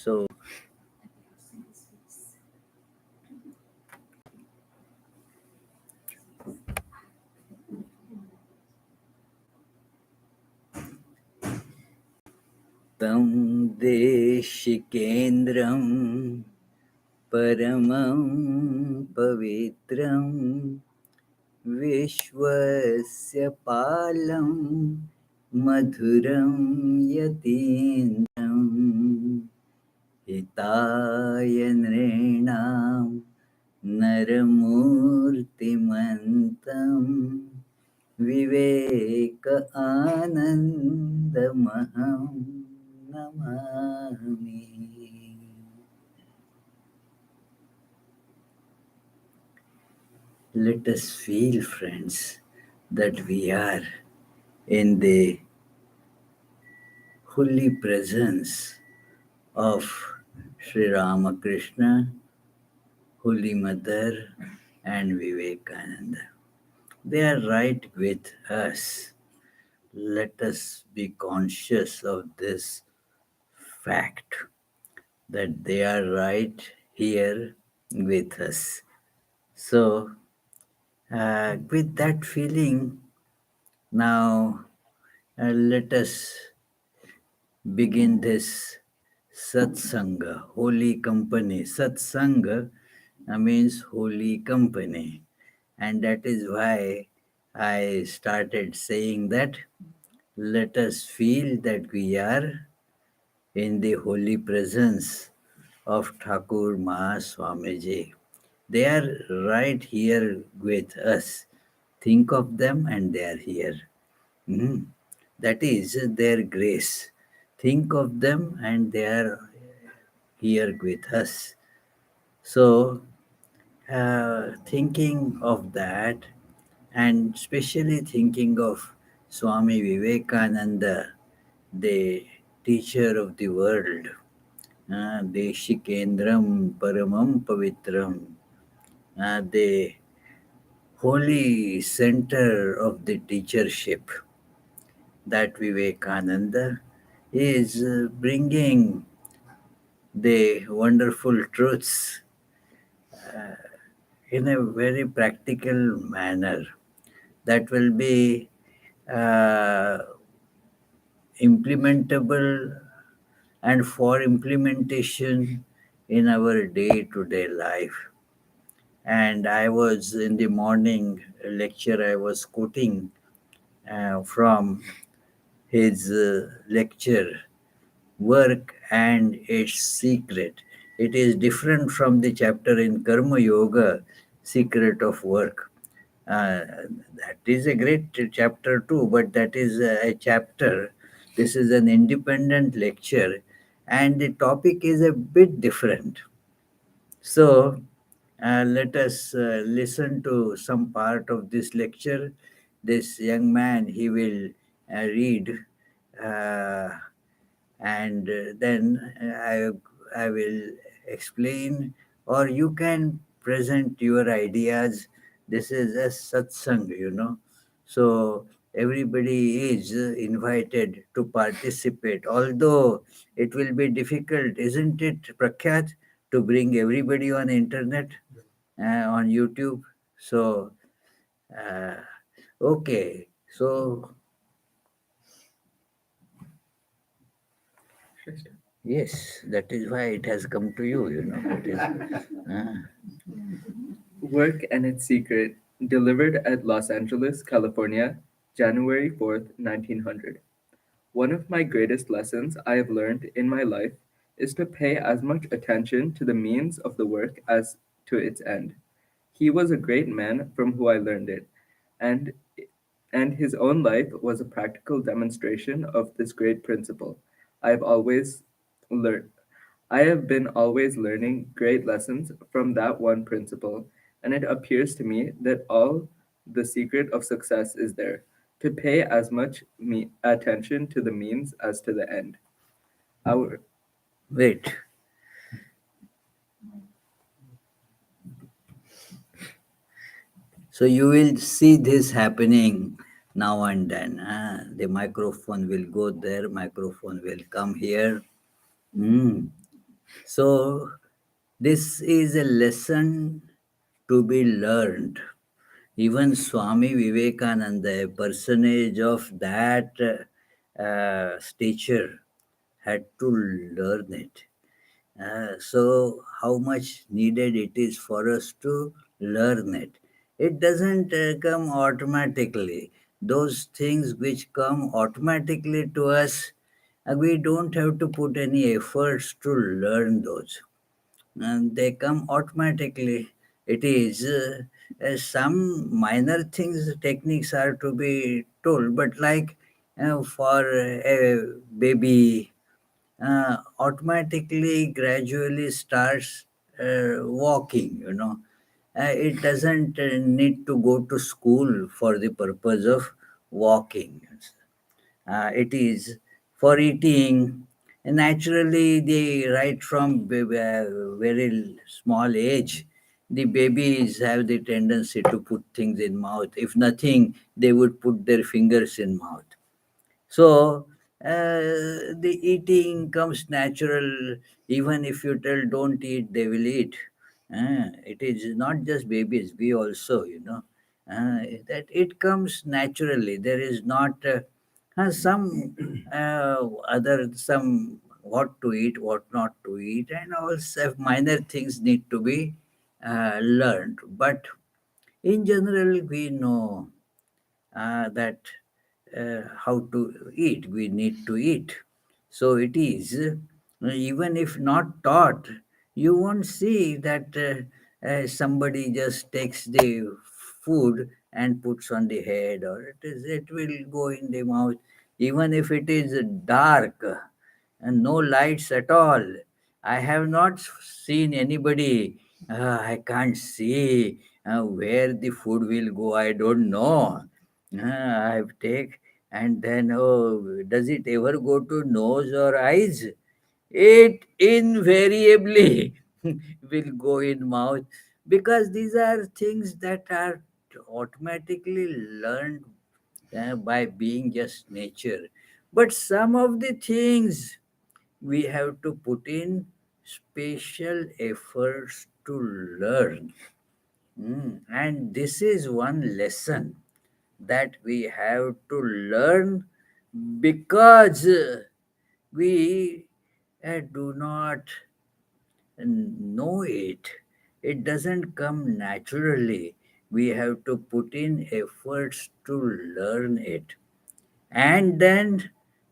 So Tam Deshikendram Paramam Pavitram Vishwasya Palam Madhuram Yatindram Hitaya Nrinam Naramurtimantam Viveka Anandamaham Namami. Let us feel, friends, that we are in the holy presence of Sri Ramakrishna, Holy Mother, and Vivekananda. They are right with us. Let us be conscious of this fact that they are right here with us. So, with that feeling, now let us begin this Satsanga, holy company. Satsanga means holy company. And that is why I started saying that let us feel that we are in the holy presence of Thakur Mahaswamiji. They are right here with us. Think of them and they are here. Mhm. That is their grace. Think of them and they are here with us. So, thinking of that, and especially thinking of Swami Vivekananda, the teacher of the world, Deshikendram Paramam Pavitram, the holy center of the teachership, that Vivekananda is bringing the wonderful truths in a very practical manner that will be uh, implementable and for implementation in our day to day life. And I was in the morning lecture, I was quoting from his lecture, Work and its Secret. It is different from the chapter in Karma Yoga, Secret of Work. That is a great chapter too, but that is a chapter. This is an independent lecture, and the topic is a bit different. So, let us listen to some part of this lecture. This young man, he will read, uh, and then I will explain, or you can present your ideas. This is a satsang, So, everybody is invited to participate, although it will be difficult, isn't it, Prakhyat, to bring everybody on internet, on YouTube? So, uh, okay. So, yes, that is why it has come to you. It is, Work and Its Secret, delivered at Los Angeles, California, January 4th, 1900. One of my greatest lessons I have learned in my life is to pay as much attention to the means of the work as to its end. He was a great man from whom I learned it, and and his own life was a practical demonstration of this great principle. I have always learned I have been always learning great lessons from that one principle, and it appears to me that all the secret of success is there to pay as much attention to the means as to the end. Our wait. So you will see this happening now and then. The microphone will go there, microphone will come here. Mm. So, this is a lesson to be learned. Even Swami Vivekananda, a personage of that stature, had to learn it. So, how much needed it is for us to learn it. It doesn't come automatically. Those things which come automatically to us, we don't have to put any efforts to learn those, and they come automatically. It is some minor things, techniques are to be told, but like for a baby, automatically, gradually starts walking, it doesn't need to go to school for the purpose of walking. It is for eating. And naturally, they right from very small age, the babies have the tendency to put things in mouth. If nothing, they would put their fingers in mouth. So the eating comes natural. Even if you tell don't eat, they will eat. It is not just babies, we also, that it comes naturally. There is not some some what to eat, what not to eat, and also minor things need to be learned. But in general, we know that how to eat. We need to eat. So it is, even if not taught, you won't see that somebody just takes the food and puts on the head, or it will go in the mouth, even if it is dark and no lights at all. I have not seen anybody. I can't see where the food will go. I don't know. I've take, and then, oh, does it ever go to nose or eyes? It invariably will go in mouth, because these are things that are automatically learned by being just nature. But some of the things we have to put in special efforts to learn. And this is one lesson that we have to learn, because we do not know it. It doesn't come naturally. We have to put in efforts to learn it. And then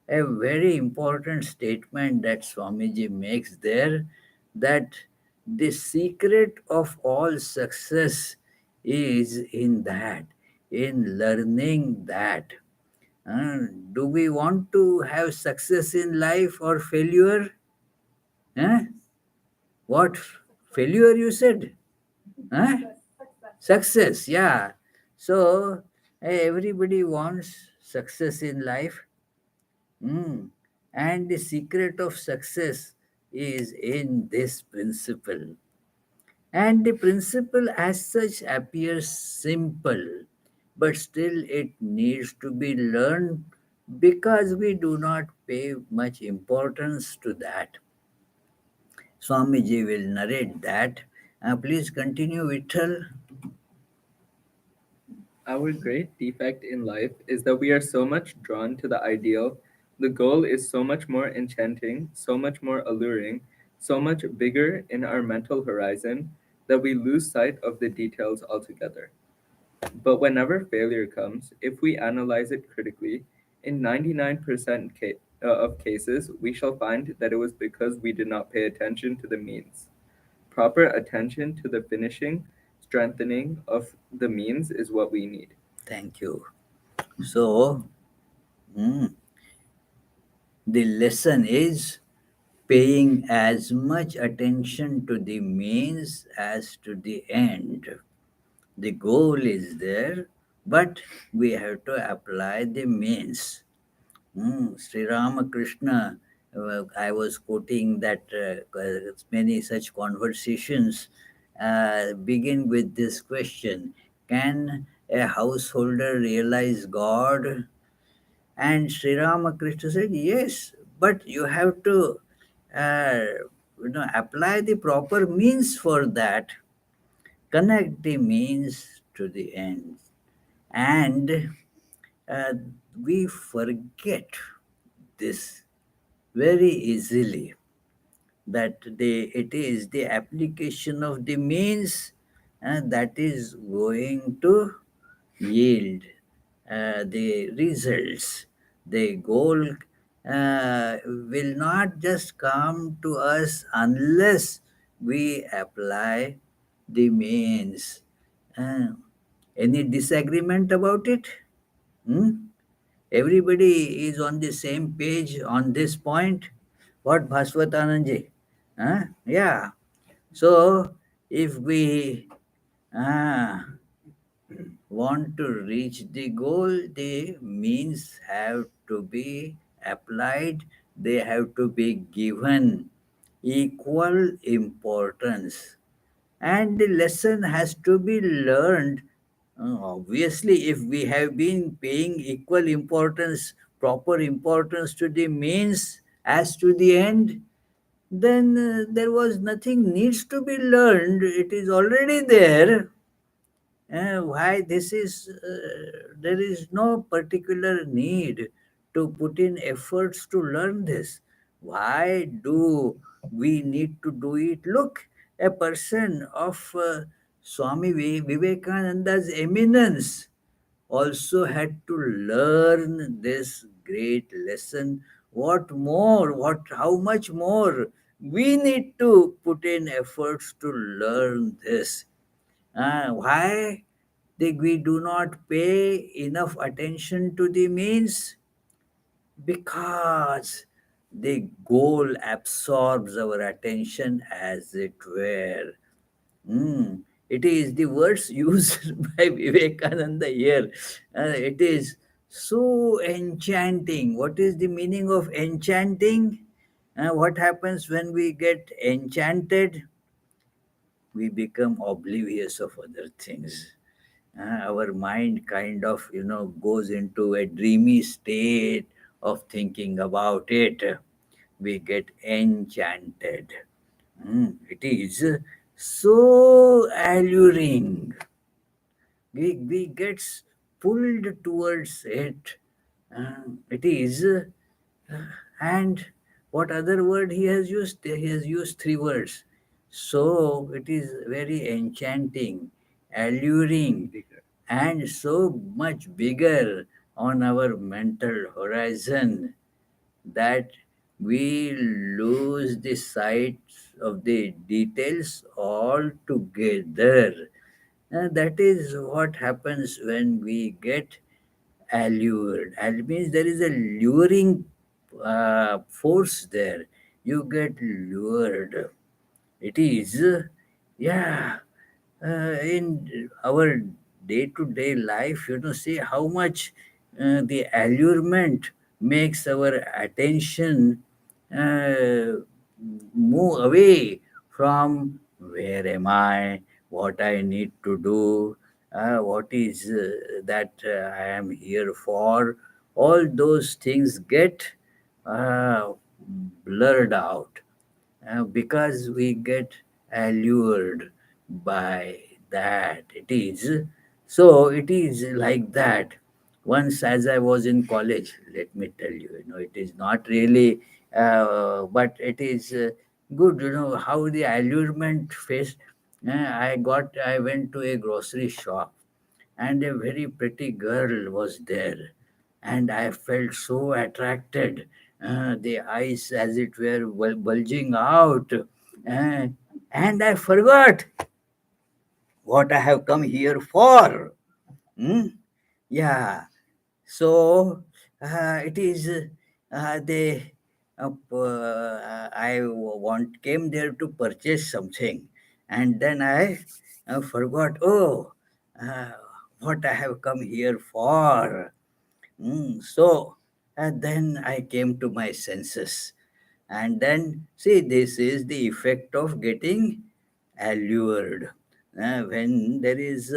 a very important statement that Swamiji makes there, that the secret of all success is in that, in learning that. Uh, do we want to have success in life or failure? Huh? What? Failure, you said? Huh? Success, yeah. So everybody wants success in life. And the secret of success is in this principle. And the principle as such appears simple, but still it needs to be learned, because we do not pay much importance to that. Swamiji will narrate that. Please continue, Vittal. Our great defect in life is that we are so much drawn to the ideal. The goal is so much more enchanting, so much more alluring, so much bigger in our mental horizon that we lose sight of the details altogether. But whenever failure comes, if we analyze it critically, in 99% of cases, we shall find that it was because we did not pay attention to the means. Proper attention to the finishing, strengthening of the means is what we need. Thank you. So, mm, the lesson is paying as much attention to the means as to the end. The goal is there, but we have to apply the means. Sri Ramakrishna, I was quoting that many such conversations begin with this question: can a householder realize God? And Sri Ramakrishna said, yes, but you have to apply the proper means for that, connect the means to the end. And uh, we forget this very easily, that it is the application of the means that is going to yield the results. The goal will not just come to us unless we apply the means. Uh, any disagreement about it? Hmm? Everybody is on the same page on this point. What, Bhaswatananji? Huh? Yeah. So, if we uh, want to reach the goal, the means have to be applied, they have to be given equal importance, and the lesson has to be learned. Obviously, if we have been paying equal importance, proper importance to the means as to the end, then there was nothing needs to be learned. It is already there. Why this is there is no particular need to put in efforts to learn this. Why do we need to do it? Look, a person of Swami Vivekananda's eminence also had to learn this great lesson. What more, what how much more we need to put in efforts to learn this. Why we do not pay enough attention to the means? Because the goal absorbs our attention as it were. It is the words used by Vivekananda here. It is so enchanting. What is the meaning of enchanting? What happens when we get enchanted? We become oblivious of other things. Our mind kind of goes into a dreamy state of thinking about it. We get enchanted. It is so alluring. We gets pulled towards it. It is and what other word he has used? He has used three words. So it is very enchanting, alluring, and so much bigger on our mental horizon that we lose the sight of the details altogether. That is what happens when we get allured. It means there is a luring force there. You get lured. It is, yeah, in our day to day life, see how much the allurement makes our attention uh, move away from where am I, what I need to do, what is that I am here for. All those things get uh, blurred out because we get allured by that. It is like that. Once, as I was in college, let me tell you, it is not really, but it is good, how the allurement face. I went to a grocery shop, and a very pretty girl was there, and I felt so attracted, the eyes as it were bulging out, uh, and I forgot what I have come here for. Hmm? Yeah, so it is they I want came there to purchase something, and then I forgot. Oh, uh, what I have come here for. So and then I came to my senses, and then see, this is the effect of getting allured. When there is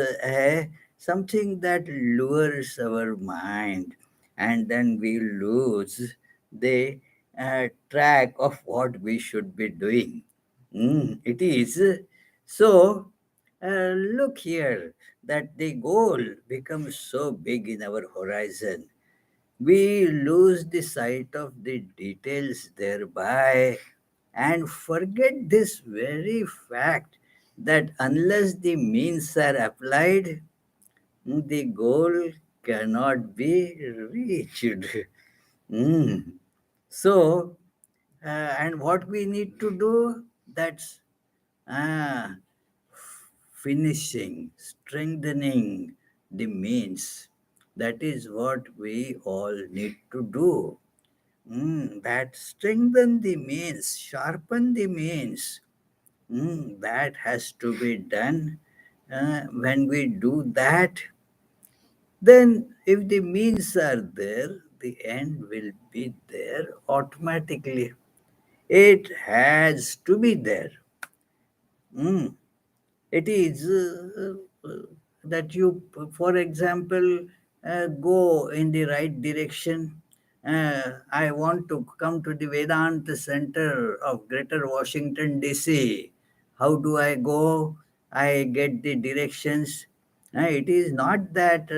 something that lures our mind, and then we lose the track of what we should be doing. It is. So, look here that the goal becomes so big in our horizon. We lose the sight of the details thereby and forget this very fact that unless the means are applied, the goal cannot be reached. Mm. So, and what we need to do, that's uh, finishing, strengthening the means. That is what we all need to do. That strengthen the means, sharpen the means. That has to be done. When we do that, then if the means are there, the end will be there automatically. It has to be there. Mm. It is that you, for example, go in the right direction. I want to come to the Vedanta Center of Greater Washington, D.C. How do I go? I get the directions. It is not that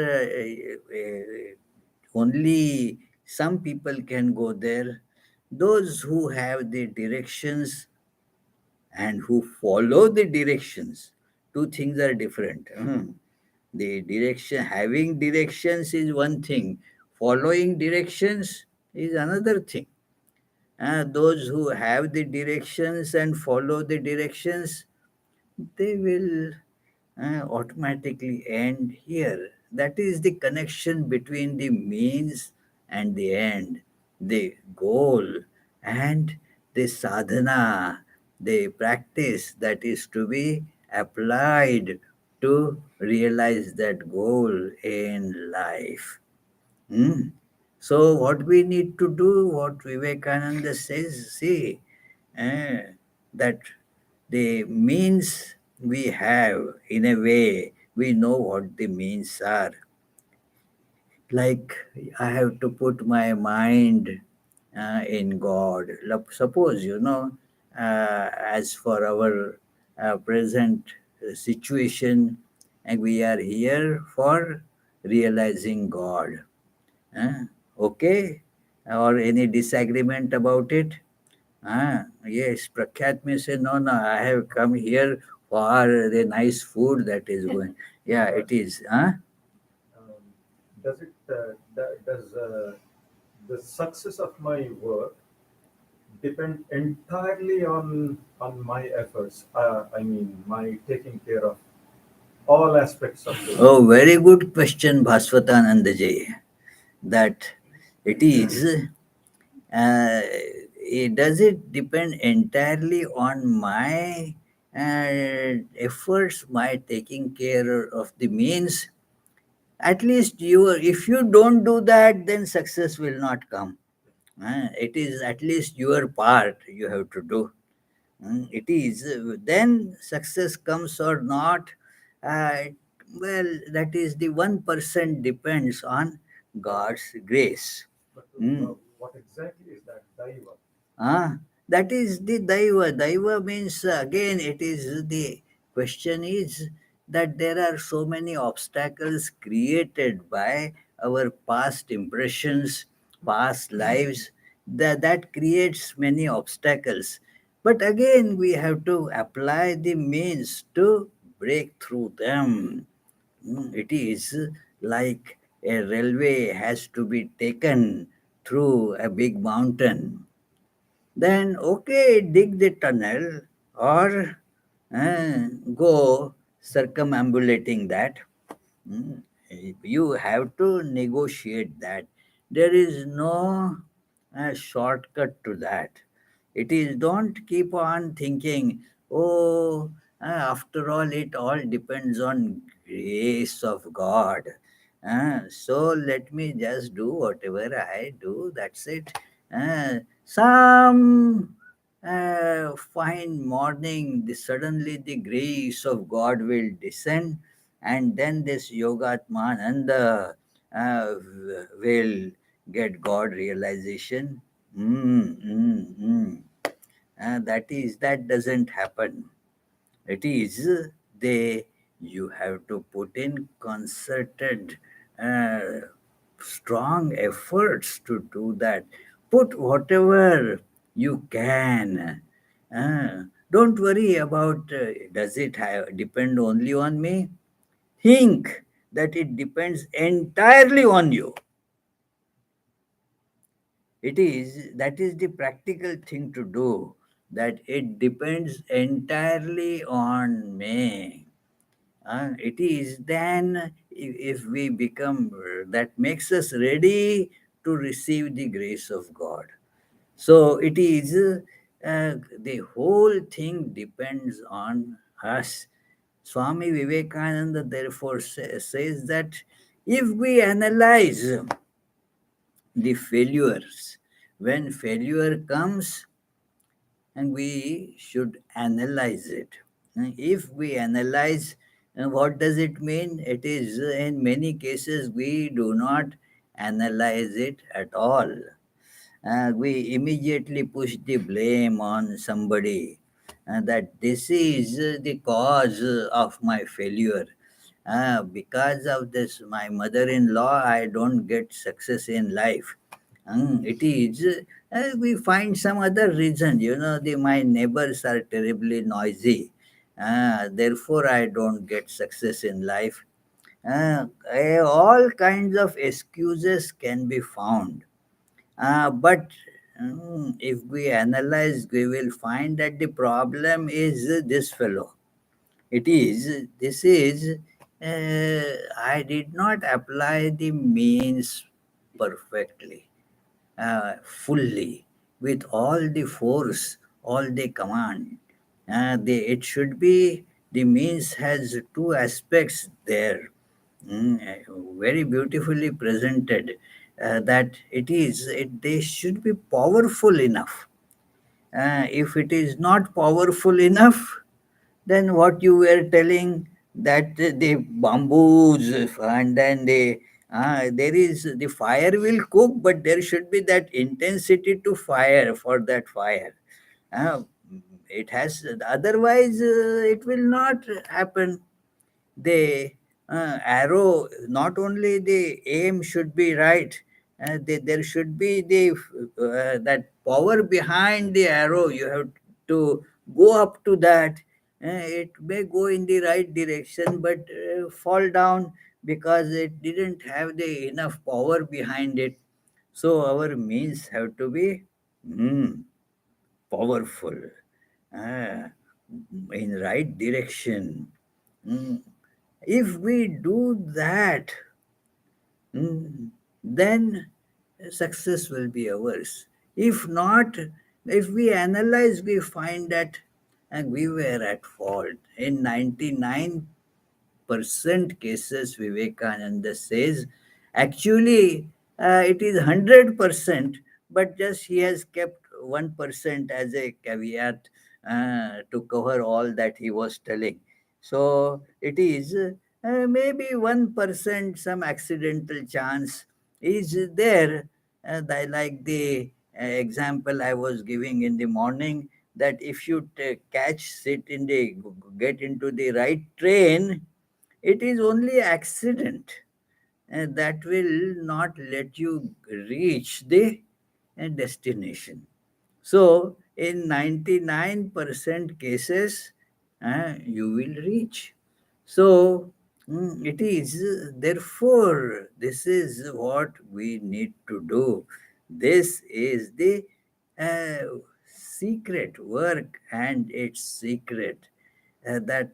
only some people can go there. Those who have the directions and who follow the directions, two things are different. The direction, having directions is one thing, following directions is another thing. Those who have the directions and follow the directions, they will automatically end here. That is the connection between the means and the end, the goal and the sadhana, the practice that is to be applied to realize that goal in life. Hmm? So, what we need to do, what Vivekananda says, see, eh, that the means we have, in a way, we know what the means are. Like, I have to put my mind in God. Suppose, as for our present situation, and we are here for realizing God. Okay? Or any disagreement about it? Yes, Prakhyat may say, no, no, I have come here for the nice food that is going. Yeah, it is. um, does the success of my work depend entirely on my efforts? I mean, my taking care of all aspects of the work. Oh, very good question, Bhaswatanandaji. That it is. Does it depend entirely on my efforts, my taking care of the means? At least if you don't do that, then success will not come. It is at least your part you have to do. It is then success comes or not. uh, well, that is the 1% depends on God's grace. But Mm. what exactly is that daiva? That is the daiva. Daiva means, again, it is the question is that there are so many obstacles created by our past impressions, past lives, that creates many obstacles. But again, we have to apply the means to break through them. It is like a railway has to be taken through a big mountain. Then, okay, dig the tunnel or go circumambulating that. Mm, You have to negotiate that. There is no shortcut to that. It is, don't keep on thinking, oh, after all depends on grace of God. So let me just do whatever I do. That's it. Some fine morning, suddenly the grace of God will descend, and then this Yogatmananda will get God realization. That doesn't happen. It is they you have to put in concerted, uh, strong efforts to do that. Put whatever you can. Don't worry about does it depend only on me. Think that it depends entirely on you. It is that is the practical thing to do. That it depends entirely on me. It is then if we become that makes us ready to receive the grace of God. So it is the whole thing depends on us. Swami Vivekananda therefore says that if we analyze the failures, when failure comes, and we should analyze it. If we analyze, what does it mean? It is in many cases we do not analyze it at all. We immediately push the blame on somebody, that this is the cause of my failure. Because of this, my mother in law, I don't get success in life. It is, we find some other reason, my neighbors are terribly noisy. Therefore, I don't get success in life. All kinds of excuses can be found. But if we analyze, we will find that the problem is this fellow. This is, I did not apply the means perfectly, fully, with all the force, all the command. It should be the means has two aspects there, very beautifully presented. That they should be powerful enough. If it is not powerful enough, then what you were telling, that the bamboos, and then there is the fire will cook, but there should be that intensity to fire for that fire. Uh, it has, otherwise it will not happen. The arrow, not only the aim should be right, there should be that power behind the arrow. You have to go up to that. It may go in the right direction, but fall down because it didn't have the enough power behind it. So our means have to be powerful, uh, in right direction. Mm. If we do that, then success will be ours. If not, if we analyze, we find that and we were at fault. In 99% cases, Vivekananda says, actually, it is 100%, but just he has kept 1% as a caveat to cover all that he was telling. So it is maybe 1%, some accidental chance is there. Like the example I was giving in the morning, that if you get into the right train, it is only accident that will not let you reach the destination. So, in 99% cases, you will reach. So, it is, therefore, this is what we need to do. This is the secret work, and its secret, that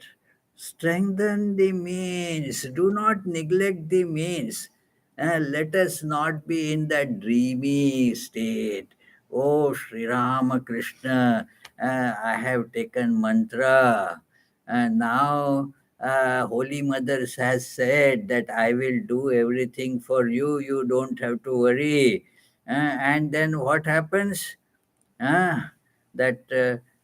strengthen the means, do not neglect the means. Let us not be in that dreamy state. Oh, Sri Ramakrishna, I have taken mantra, and now Holy Mother has said that I will do everything for you, you don't have to worry. And then what happens? Ah, that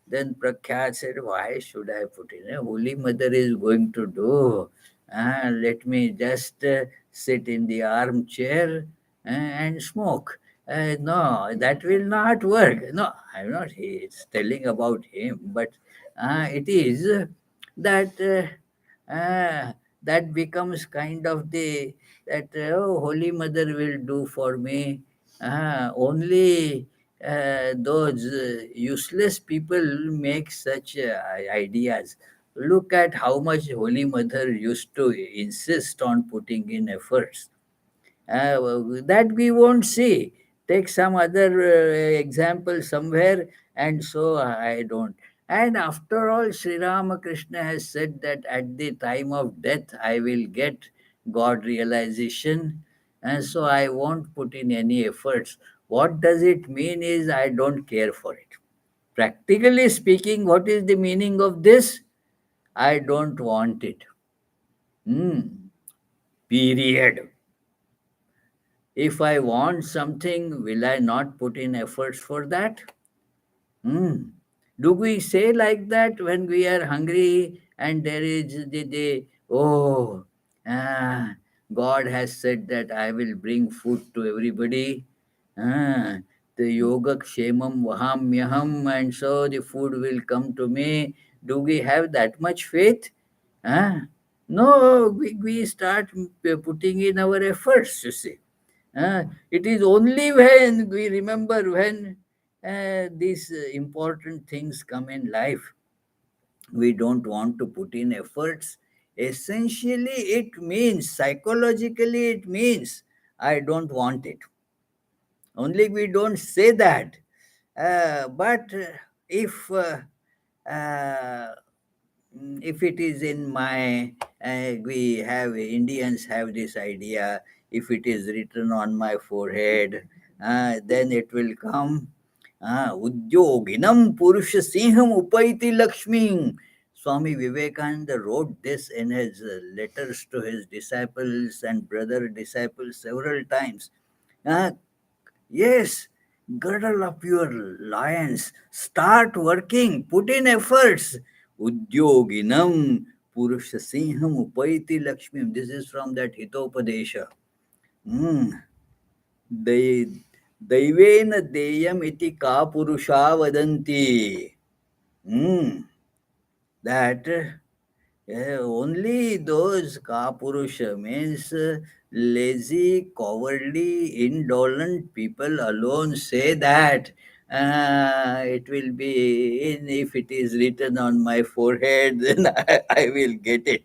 then Prakhyat said, why should I put in? Holy Mother is going to do. Let me just sit in the armchair and smoke. No, that will not work. No, I'm not telling about him, but it is that that becomes kind of the that oh, Holy Mother will do for me. Only those useless people make such ideas. Look at how much Holy Mother used to insist on putting in efforts that we won't see. Take some other example somewhere, and so I don't. And after all, Sri Ramakrishna has said that at the time of death, I will get God realization, and so I won't put in any efforts. What does it mean is I don't care for it. Practically speaking, what is the meaning of this? I don't want it. Hmm. Period. If I want something, will I not put in efforts for that? Hmm. Do we say like that when we are hungry and there is oh, ah, God has said that I will bring food to everybody. Ah, the yoga kshemam vahamyaham, and so the food will come to me. Do we have that much faith? Ah, no, we start putting in our efforts, you see. It is only when we remember when these important things come in life, we don't want to put in efforts. Essentially, it means, psychologically, it means, I don't want it. Only we don't say that. But if uh, if it is in my we have Indians have this idea, if it is written on my forehead, then it will come udyoginam purusha sinham upaiti lakshmi. Swami Vivekananda wrote this in his letters to his disciples and brother disciples several times. Uh, Yes, girdle up your lions. Start working. Put in efforts. Udyoginam Purusha Sinham Upaiti Lakshmi. This is from that Hitopadesha. Mm. Dai- Daivena Deyam iti ka Purusha vadanti. Mm. That only those kapurusha means lazy, cowardly, indolent people alone say that it will be in if it is written on my forehead, then I will get it.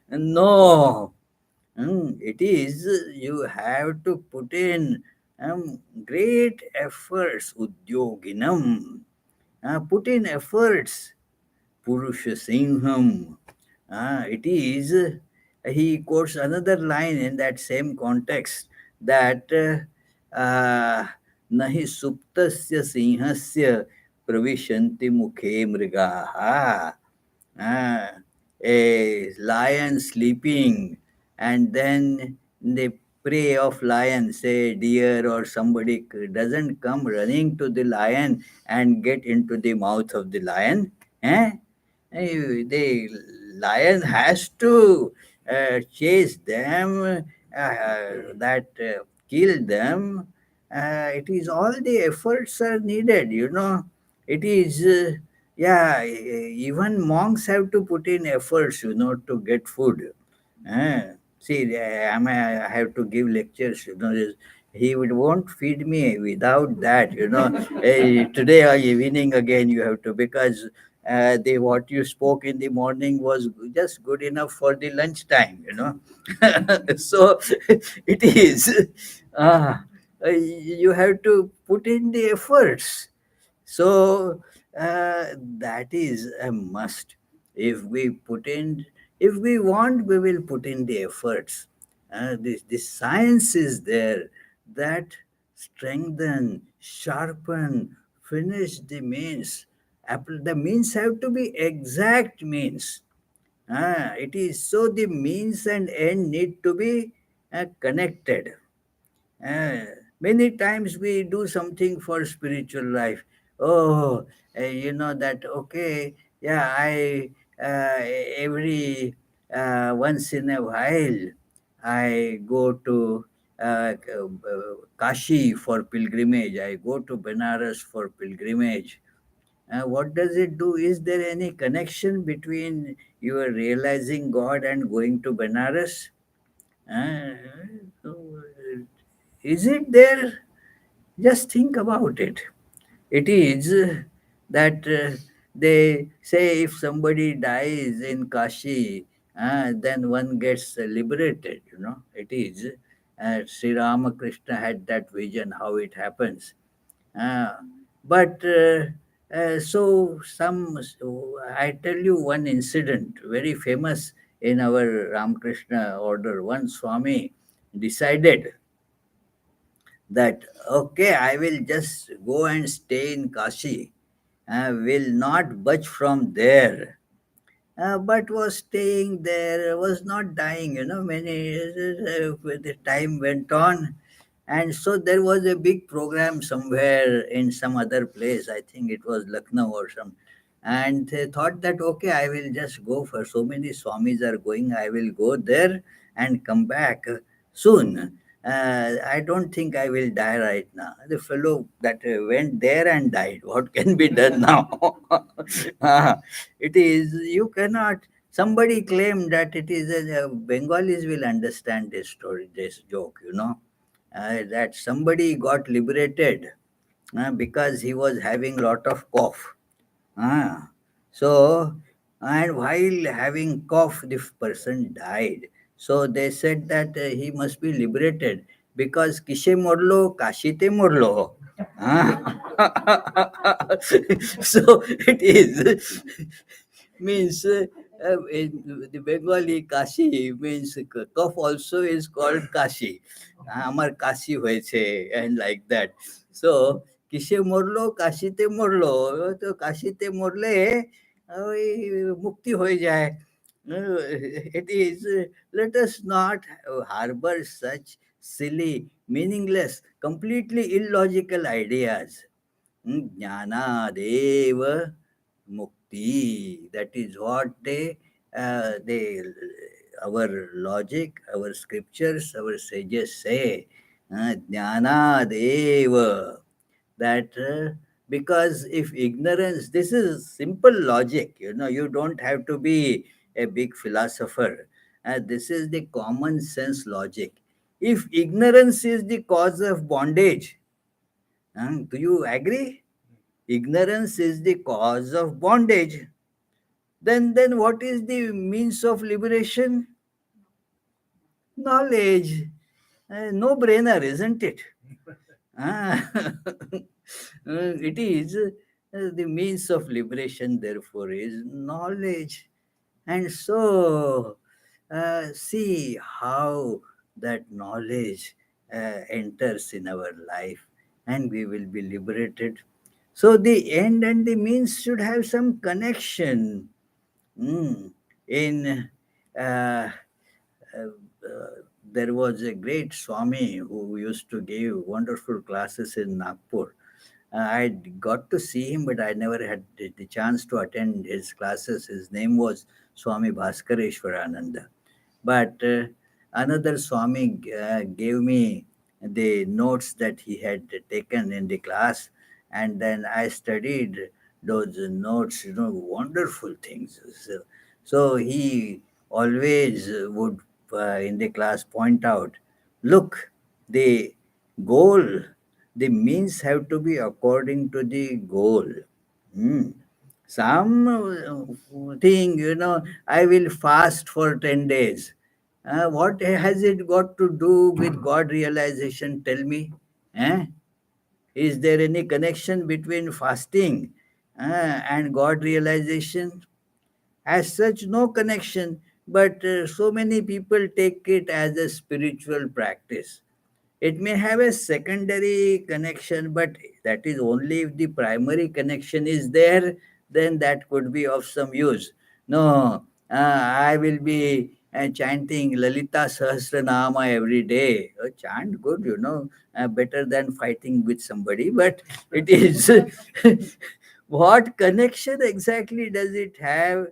No, it is you have to put in great efforts, udyoginam. Put in efforts. Purusha Singham. It is, he quotes another line in that same context that nahi suptasya sinhasya pravishanti mukhe mrigaha. Ah, a lion sleeping, and then the prey of lion, say deer or somebody, doesn't come running to the lion and get into the mouth of the lion. Eh? The lion has to chase them, that kill them. It is all the efforts are needed, you know. It is, yeah, even monks have to put in efforts, you know, to get food. See, I have to give lectures, you know. He would won't feed me without that, you know. Hey, today or evening again you have to, because the what you spoke in the morning was just good enough for the lunchtime, you know. So it is. You have to put in the efforts. So that is a must. If we put in, if we want, we will put in the efforts. This science is there that strengthen, sharpen, finish the means. The means have to be exact means. It is so the means and end need to be connected. Uh, Many times we do something for spiritual life. Oh, you know that, okay, yeah, I every once in a while I go to Kashi for pilgrimage, I go to Benares for pilgrimage. What does it do? Is there any connection between your realizing God and going to Benares? Uh, so, is it there? Just think about it. It is that they say if somebody dies in Kashi, then one gets liberated. It is. Sri Ramakrishna had that vision how it happens. Uh, but I tell you one incident, very famous in our Ramakrishna order. One Swami decided that, okay, I will just go and stay in Kashi. I will not budge from there. But was staying there, was not dying, many the time went on. And so there was a big program somewhere in some other place. I think it was Lucknow or some. And they thought that, okay, I will just go for so many Swamis are going. I will go there and come back soon. I don't think I will die right now. The fellow that went there and died. What can be done now? It is, you cannot. Somebody claimed that it is Bengalis will understand this story, this joke, that somebody got liberated because he was having lot of cough. Ah, so, and while having cough, the person died. So they said that he must be liberated because kishe morlo, kashite morlo. Ah. So it is means the Bengali Kashi means cough also is called Kashi. আমার কাশি হয়েছে and like that. So কিসে মরলো কাশিতে মরলো তো কাশিতে মরলে ওই মুক্তি হয়ে যায়. It is, let us not harbor such silly, meaningless, completely illogical ideas. Jnanadeva mukti. That is what our logic, our scriptures, our sages say. Jnanadeva. That because if ignorance, this is simple logic. You don't have to be a big philosopher. This is the common sense logic. If ignorance is the cause of bondage, do you agree? Ignorance is the cause of bondage. Then what is the means of liberation? Knowledge. No brainer, isn't it? Ah, it is the means of liberation, therefore, is knowledge. And so, see how that knowledge enters in our life and we will be liberated. So, the end and the means should have some connection. In uh, there was a great Swami who used to give wonderful classes in Nagpur. I got to see him, but I never had the chance to attend his classes. His name was Swami Bhaskareshwarananda. But another Swami gave me the notes that he had taken in the class, and then I studied those notes, wonderful things. So he always would, in the class, point out, look, the goal, the means have to be according to the goal. Hmm. Some thing, I will fast for 10 days. What has it got to do with God realization? Tell me. Eh? Is there any connection between fasting and God realization? As such, no connection, but so many people take it as a spiritual practice. It may have a secondary connection, but that is only if the primary connection is there, then that could be of some use. No, I will be chanting Lalita Sahasranama every day. Chant good, better than fighting with somebody, but it is. What connection exactly does it have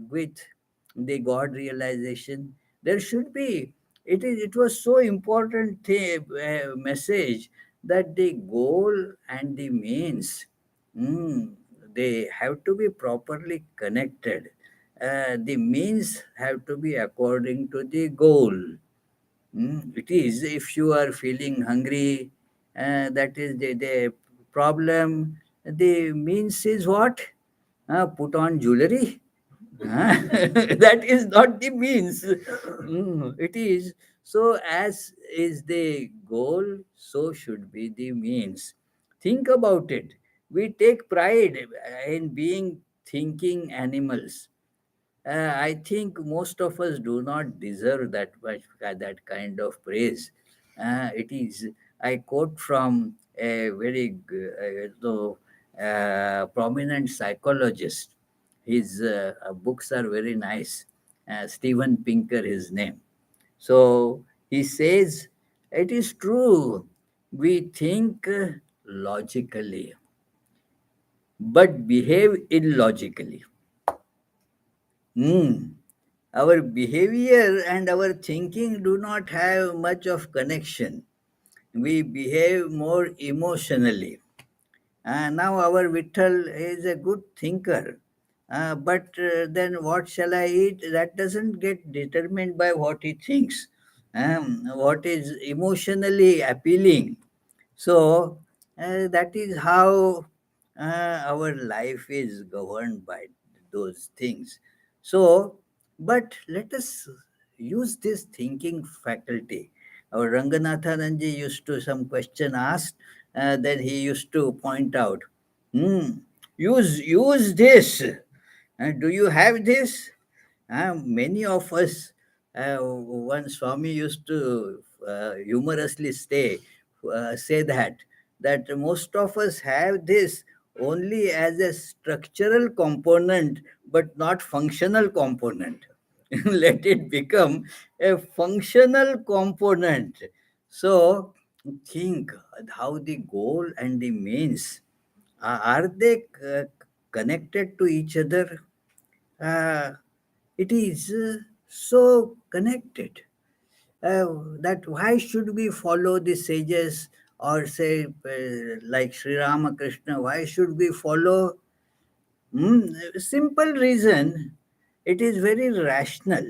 with the God realization? There should be. It was so important message that the goal and the means, mm, they have to be properly connected. The means have to be according to the goal. It is, if you are feeling hungry, that is the problem. The means is what? Put on jewelry. Huh? That is not the means. It is. So, as is the goal, so should be the means. Think about it. We take pride in being thinking animals. I think most of us do not deserve that much, that kind of praise. It is. I quote from a very prominent psychologist. His books are very nice. Steven Pinker, his name. So he says, it is true. We think logically, but behave illogically. Hmm. Our behavior and our thinking do not have much of connection. We behave more emotionally. Now our Vittal is a good thinker. But then what shall I eat? That doesn't get determined by what he thinks. What is emotionally appealing. So that is how our life is governed by those things. So, but let us use this thinking faculty. Our Ranganathananji used to some question asked, then he used to point out, hmm, use this. Do you have this? Many of us, one Swami used to humorously say that most of us have this only as a structural component, but not functional component. Let it become a functional component. So think how the goal and the means are they connected to each other? uh, it is so connected that why should we follow the sages, or say like Sri Ramakrishna, why should we follow? Simple reason, it is very rational.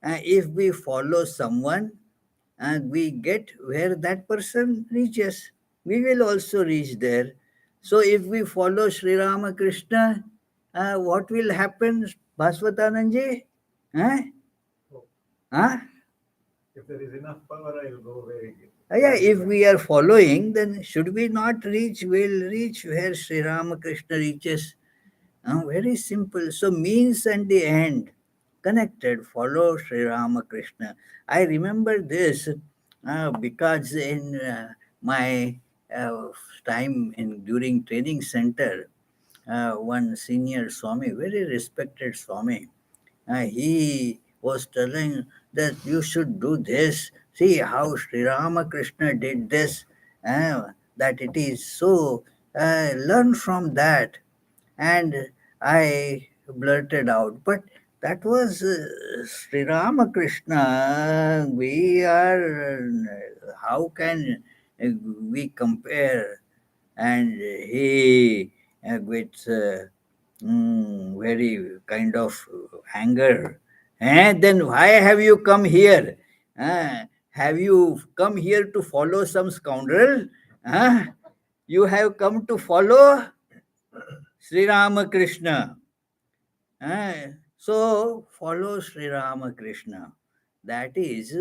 If we follow someone and we get where that person reaches, we will also reach there. So if we follow Sri Ramakrishna, what will happen, Bhaswatananji? Huh? So Huh? if there is enough power, I will go Yeah, where he if went. we are following, then should we not reach? We'll reach where Sri Ramakrishna reaches. Very simple. So means and the end connected. Follow Sri Ramakrishna. I remember this because in my uh, time in during training center, one senior Swami, very respected Swami, he was telling that you should do this. See how Sri Ramakrishna did this. That it is so. Learn from that. And I blurted out, but that was Sri Ramakrishna. We are, how can we compare? And he, with very kind of anger, then why have you come here? Have you come here to follow some scoundrel? You have come to follow Sri Ramakrishna. So follow Sri Ramakrishna. That is,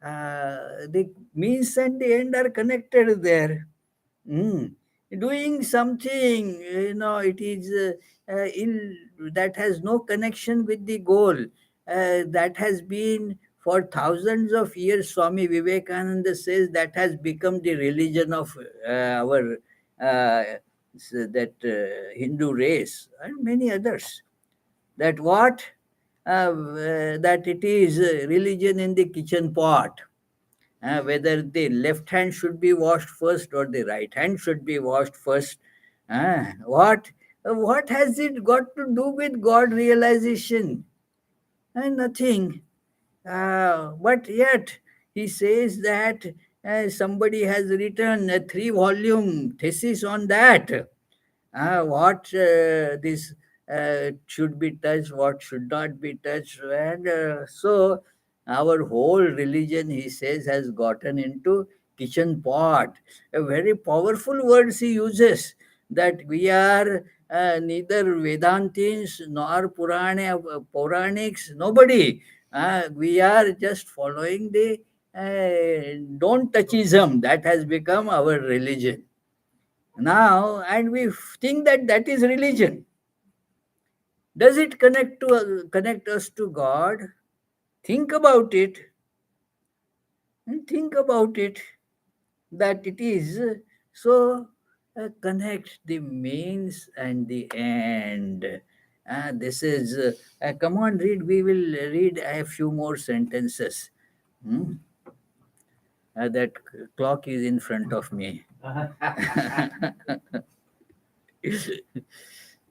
the means and the end are connected there. Mm. Doing something, it is that has no connection with the goal. That has been for thousands of years. Swami Vivekananda says that has become the religion of our that Hindu race and many others. That what? That it is religion in the kitchen pot. Whether the left hand should be washed first or the right hand should be washed first. What? What has it got to do with God realization? Nothing. But yet he says that somebody has written a 3 volume thesis on that. What this should be touched, what should not be touched, and so our whole religion, he says, has gotten into kitchen pot. A very powerful words he uses, that we are neither Vedantins nor Puranics, nobody. We are just following the don't touchism that has become our religion now, and we think that that is religion. Does it connect us to God? Think about it, and think about it, that it is. So connect the means and the end. This is come on, read, we will read a few more sentences. Hmm? That clock is in front of me.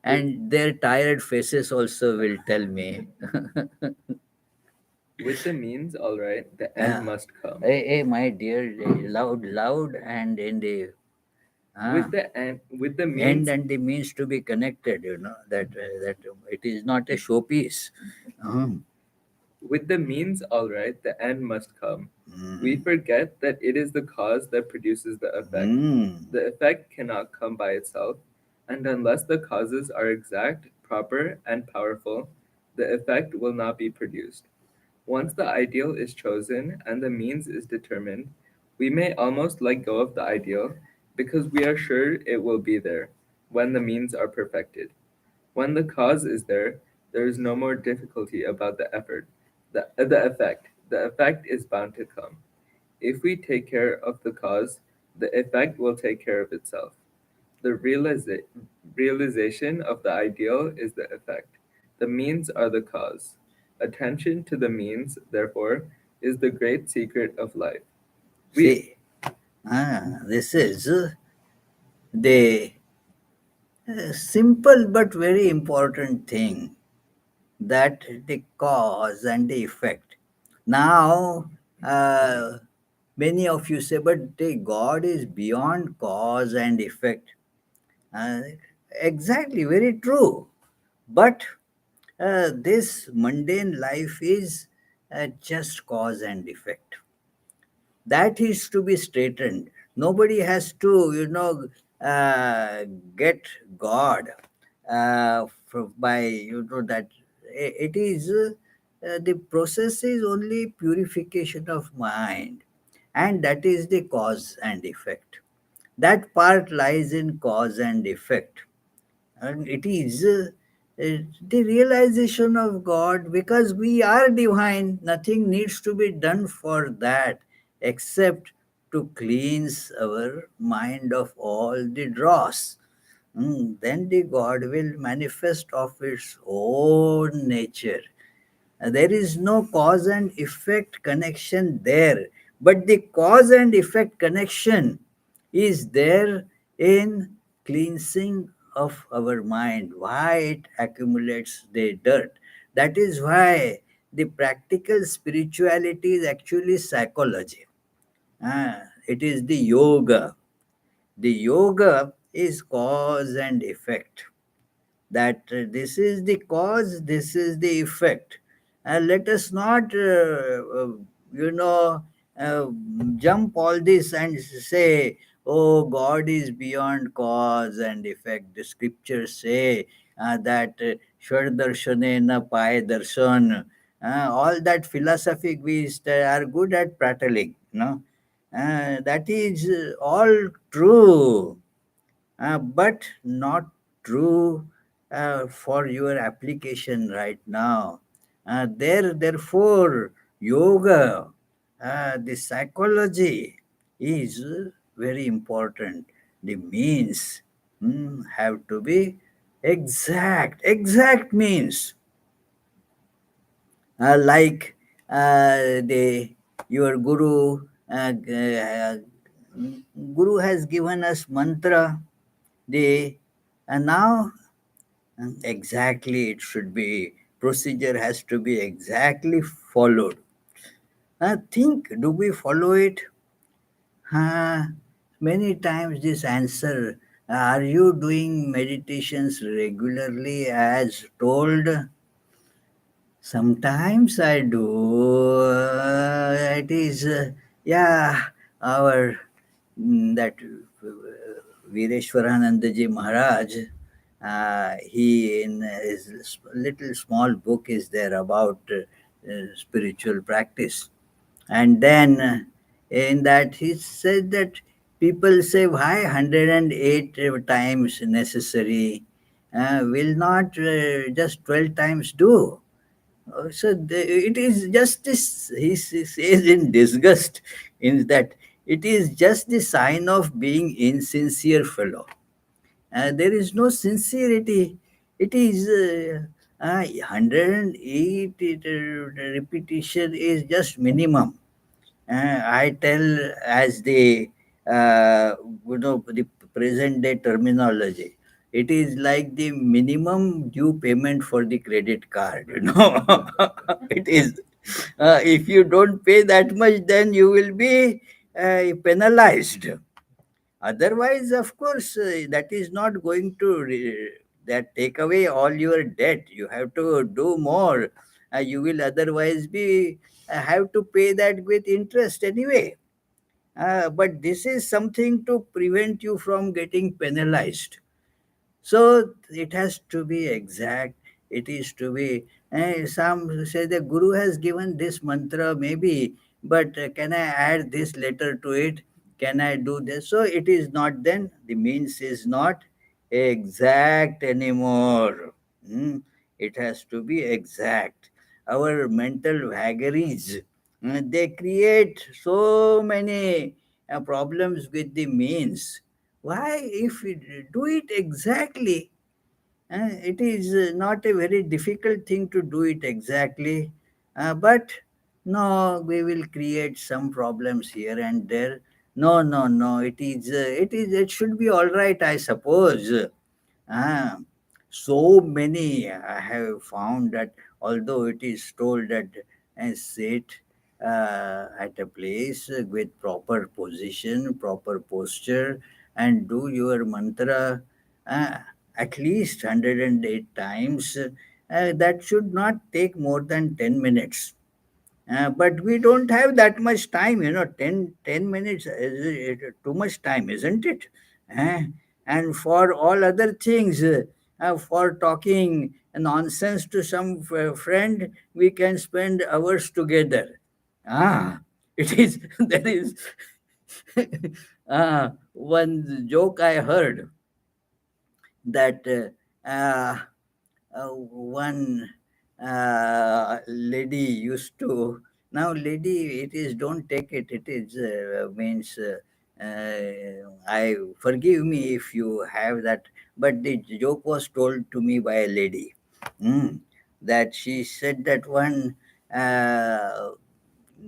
And their tired faces also will tell me. With the means, all right, the end Yeah. must come. Hey, my dear, loud, and in the ah, With the end means and the means to be connected. That it is not a showpiece. Mhm. With the means, all right, the end must come. We Mm. forget that it is the cause that produces the effect. Mm. The effect cannot come by itself, and unless the causes are exact, proper, and powerful, the effect will not be produced. Once the ideal is chosen and the means is determined, we may almost let go of the ideal because we are sure it will be there when the means are perfected. When the cause is there is no more difficulty about the effort, the effect. The effect is bound to come. If we take care of the cause, the effect will take care of itself. The realization of the ideal is the effect. The means are the cause. Attention to the means, therefore, is the great secret of life. We See, this is the simple but very important thing, that the cause and the effect. Now, many of you say, but the God is beyond cause and effect. Uh, exactly, very true. But this mundane life is just cause and effect. That is to be straightened. Nobody has to, uh, get God by, that it is the process is only purification of mind, and that is the cause and effect. That part lies in cause and effect, and it is the realization of God, because we are divine. Nothing needs to be done for that except to cleanse our mind of all the dross. Then the God will manifest of its own nature. There is no cause and effect connection there, but the cause and effect connection is there in cleansing of our mind. Why it accumulates the dirt? That is why the practical spirituality is actually psychology. It is the yoga. The yoga is cause and effect, that this is the cause, this is the effect. And let us not, you know, uh, jump all this and say, oh, God is beyond cause and effect. The scriptures say that Shwar darshanena pai darshan. All that philosophy we are good at prattling, that is all true, but not true for your application right now. Therefore, yoga, the psychology is very important. The means have to be exact. Exact means, like the your guru has given us mantra. The and now exactly, it should be, procedure has to be exactly followed. Think, do we follow it? Uh, Many times this answer, are you doing meditations regularly as told? Sometimes I do. It is, yeah, our that Vireshwaranandaji Maharaj, he in his little small book is there about spiritual practice. And then in that he said that people say, why 108 times necessary? Will not just 12 times do? It is just this, he says in disgust, in that it is just the sign of being insincere fellow. There is no sincerity. It is 108 repetition is just minimum. I tell as the the present day terminology. It is like the minimum due payment for the credit card. It is. If you don't pay that much, then you will be penalized. Otherwise, of course, that is not going to that take away all your debt. You have to do more. You will otherwise be have to pay that with interest anyway. But this is something to prevent you from getting penalized. So it has to be exact. It is to be. Some say the Guru has given this mantra, maybe, but can I add this letter to it? Can I do this? So it is not then. The means is not exact anymore. Hmm. It has to be exact. Our mental vagaries, they create so many problems with the means. Why, if we do it exactly, it is not a very difficult thing to do it exactly, but no, we will create some problems here and there. No, no, no. It should be all right, I suppose. Ah, so many I have found that although it is told that sit at a place with proper position, proper posture, and do your mantra uh, at least 108 times, that should not take more than 10 minutes. But we don't have that much time, 10 minutes is too much time, isn't it? Uh, and for all other things, for talking nonsense to some friend, we can spend hours together. It is, there is one joke I heard that one lady used to, now lady, it is, don't take it, it is means I forgive me if you have that, but the joke was told to me by a lady. Mm. That she said that one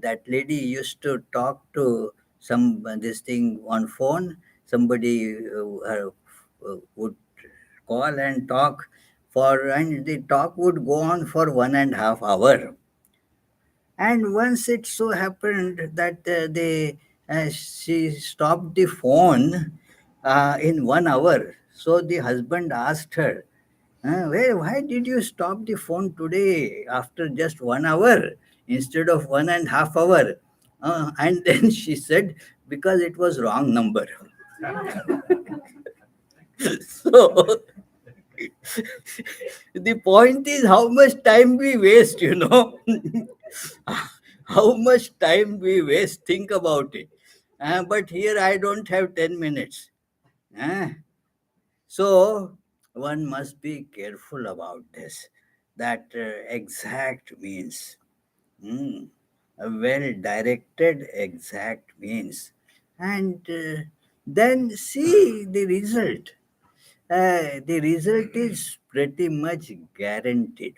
that lady used to talk to some this thing on phone. Somebody would call and talk for, and the talk would go on for 1.5 hours. And once it so happened that she stopped the phone in 1 hour. So the husband asked her, why did you stop the phone today after just 1 hour instead of 1.5 hours? And then she said, because it was wrong number. So the point is how much time we waste. How much time we waste, think about it. But here I don't have 10 minutes. Uh, so one must be careful about this. That exact means, a well directed exact means. And then see the result. The result is pretty much guaranteed.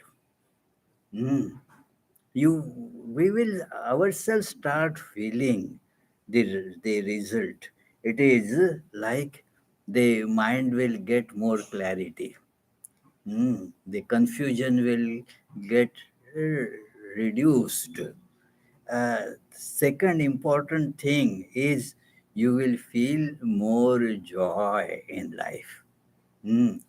Mm. You, we will ourselves start feeling the result. It is like the mind will get more clarity. The confusion will get uh, reduced. second important thing is you will feel more joy in life. Mm.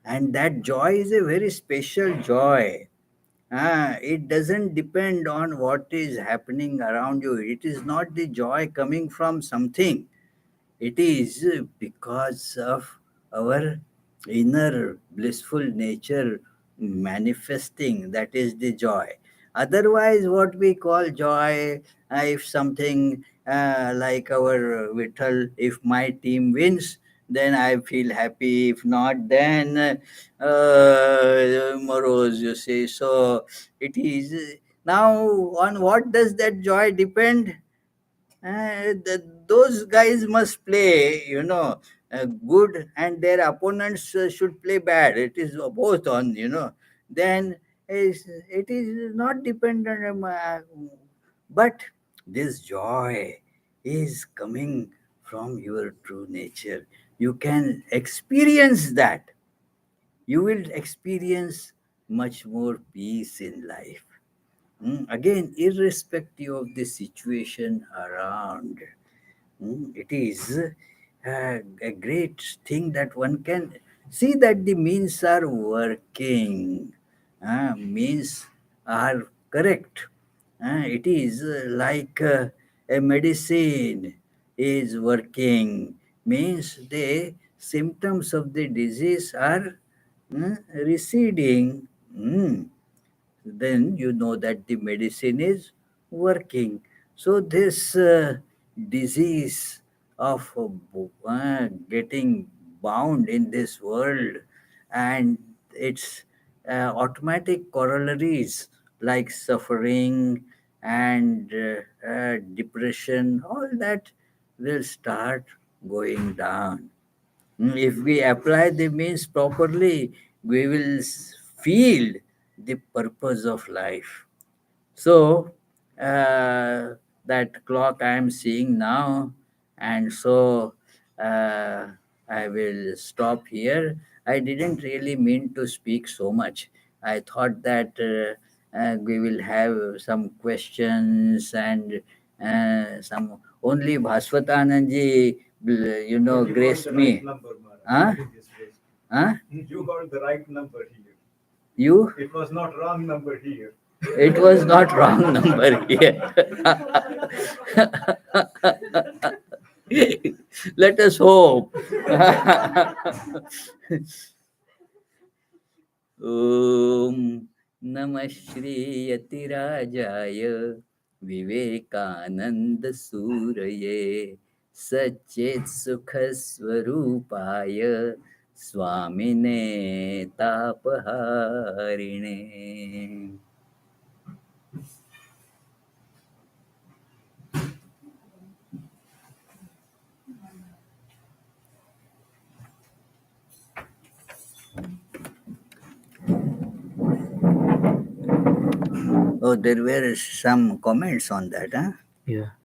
And that joy is a very special joy. It doesn't depend on what is happening around you. It is not the joy coming from something. It is because of our inner blissful nature manifesting. That is the joy. Otherwise, what we call joy, if something like our Vittal, if my team wins, then I feel happy. If not, then morose, you see. So it is. Now, on what does that joy depend? Those guys must play, good, and their opponents should play bad. It is both on, Then it is not dependent on, but this joy is coming from your true nature. You can experience that. You will experience much more peace in life. Again, irrespective of the situation around. It is a great thing that one can see that the means are working. Means are correct. It is like a medicine is working. Means the symptoms of the disease are receding. Then you know that the medicine is working. So this disease of getting bound in this world and its automatic corollaries like suffering and depression, all that will start going down. If we apply the means properly, we will feel the purpose of life. So, that clock I am seeing now, and so I will stop here. I didn't really mean to speak so much. I thought that we will have some questions and some only Bhaswatananji, But you got graced the right me. number, Maharaj. Huh? Nothing is wasted. Huh? You got the right number here. You? It was not wrong number here. It was not wrong number here. Let us hope. ॐ नमः श्रीयतिराजाय विवेकानन्दसूरये सच्चित्सुखस्वरूपाय स्वामिने तापहारिणे. Oh, there were some comments on that, huh? Yeah.